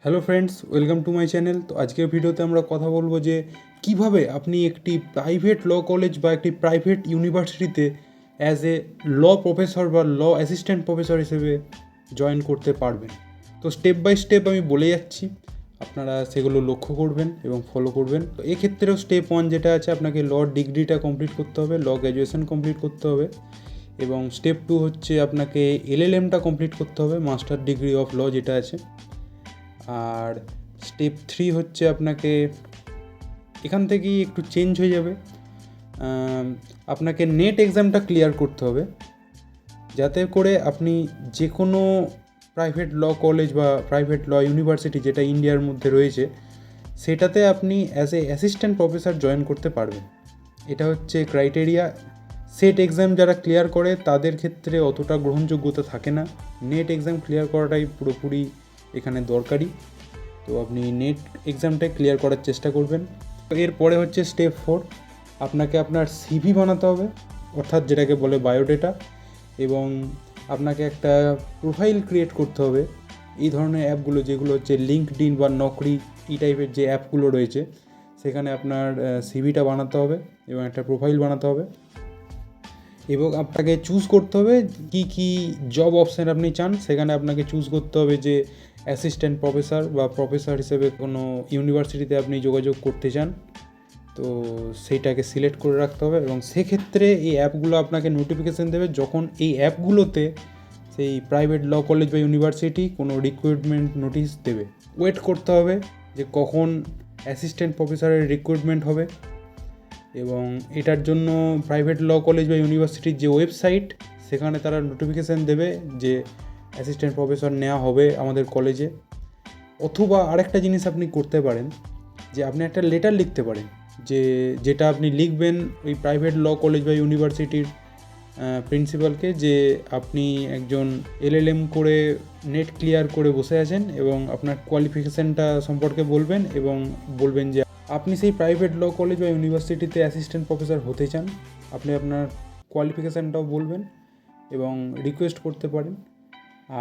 Hello friends, welcome to my channel. তো আজকের ভিডিওতে আমরা কথা বলবো যে কিভাবে আপনি একটি প্রাইভেট ল কলেজ বা একটি প্রাইভেট ইউনিভার্সিটিতে অ্যাজ এ ল প্রফেসর বা ল অ্যাসিস্ট্যান্ট প্রফেসর হিসেবে জয়েন করতে পারবেন। তো স্টেপ বাই স্টেপ আমি বলে যাচ্ছি, আপনারা সেগুলো লক্ষ্য করবেন এবং ফলো করবেন। তো এক্ষেত্রেও স্টেপ 1 যেটা আছে, আপনাকে ল ডিগ্রিটা কমপ্লিট করতে হবে, ল গ্র্যাজুয়েশন কমপ্লিট করতে হবে। এবং স্টেপ 2 হচ্ছে আপনাকে LLMটা কমপ্লিট করতে হবে, মাস্টার ডিগ্রি অফ ল যেটা আছে। আর স্টেপ 3 হচ্ছে আপনাকে এখান থেকেই একটু চেঞ্জ হয়ে যাবে, আপনাকে নেট এক্সামটা ক্লিয়ার করতে হবে, যাতে করে আপনি যে কোনো প্রাইভেট ল কলেজ বা প্রাইভেট ল ইউনিভার্সিটি যেটা ইন্ডিয়ার মধ্যে রয়েছে সেটাতে আপনি as a assistant professor join করতে পারবেন। এটা হচ্ছে ক্রাইটেরিয়া। সেট এক্সাম যারা ক্লিয়ার করে তাদের ক্ষেত্রে অতটা গ্রহণযোগ্যতা থাকে না, নেট এক্সাম ক্লিয়ার করাটাই পুরোপুরি এখানে দরকারি। তো আপনি নেট এক্সামটাই ক্লিয়ার করার চেষ্টা করবেন। এরপরে হচ্ছে স্টেপ 4, আপনাকে আপনার সিভি বানাতে হবে, অর্থাৎ যেটাকে বলে বায়োডেটা, এবং আপনাকে একটা প্রোফাইল ক্রিয়েট করতে হবে। এই ধরনের অ্যাপগুলো যেগুলো হচ্ছে লিঙ্কডইন বা নকরি, এই টাইপের যে অ্যাপগুলো রয়েছে সেখানে আপনার সিভিটা বানাতে হবে এবং একটা প্রোফাইল বানাতে হবে। এবং আপনাকে চুজ করতে হবে কি কি জব অপশান আপনি চান। সেখানে আপনাকে চুজ করতে হবে যে অ্যাসিস্ট্যান্ট প্রফেসর বা প্রফেসর হিসেবে কোনো ইউনিভার্সিটিতে আপনি যোগাযোগ করতে চান, তো সেইটাকে সিলেক্ট করে রাখতে হবে। এবং সেক্ষেত্রে এই অ্যাপগুলো আপনাকে নোটিফিকেশান দেবে যখন এই অ্যাপগুলোতে সেই প্রাইভেট ল কলেজ বা ইউনিভার্সিটি কোনো রিক্রুটমেন্ট নোটিশ দেবে। ওয়েট করতে হবে যে কখন অ্যাসিস্ট্যান্ট প্রফেসরের রিক্রুটমেন্ট হবে, এবং এটার জন্য প্রাইভেট ল কলেজ বা ইউনিভার্সিটির যে ওয়েবসাইট সেখানে তারা নোটিফিকেশান দেবে যে অ্যাসিস্ট্যান্ট প্রফেসর নেওয়া হবে আমাদের কলেজে। অথবা আরেকটা জিনিস আপনি করতে পারেন যে আপনি একটা লেটার লিখতে পারেন, যেটা আপনি লিখবেন ওই প্রাইভেট ল কলেজ বা ইউনিভার্সিটির প্রিন্সিপালকে, যে আপনি একজন LLM করে নেট ক্লিয়ার করে বসে আছেন এবং আপনার কোয়ালিফিকেশানটা সম্পর্কে বলবেন, এবং বলবেন যে আপনি সেই প্রাইভেট ল কলেজ বা ইউনিভার্সিটিতে অ্যাসিস্ট্যান্ট প্রফেসর হতে চান। আপনি আপনার কোয়ালিফিকেশানটাও বলবেন এবং রিকোয়েস্ট করতে পারেন,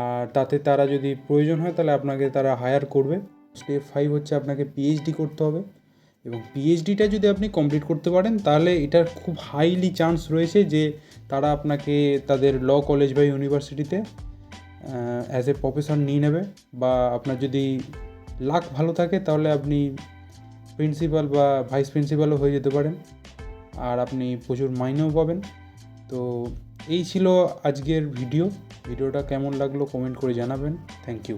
আর তাতে তারা যদি প্রয়োজন হয় তাহলে আপনাকে তারা হায়ার করবে। স্টেপ 5 হচ্ছে আপনাকে PhD করতে হবে, এবং PhDটা যদি আপনি কমপ্লিট করতে পারেন তাহলে এটার খুব হাইলি চান্স রয়েছে যে তারা আপনাকে তাদের ল কলেজ বা ইউনিভার্সিটিতে অ্যাজ এ প্রফেসর নিয়ে নেবে, বা আপনার যদি লাক ভালো থাকে তাহলে আপনি প্রিন্সিপাল বা ভাইস প্রিন্সিপালও হয়ে যেতে পারেন, আর আপনি প্রচুর মাইনেও পাবেন। তো এই ছিল আজকের ভিডিওটা কেমন লাগলো কমেন্ট করে জানাবেন। Thank you.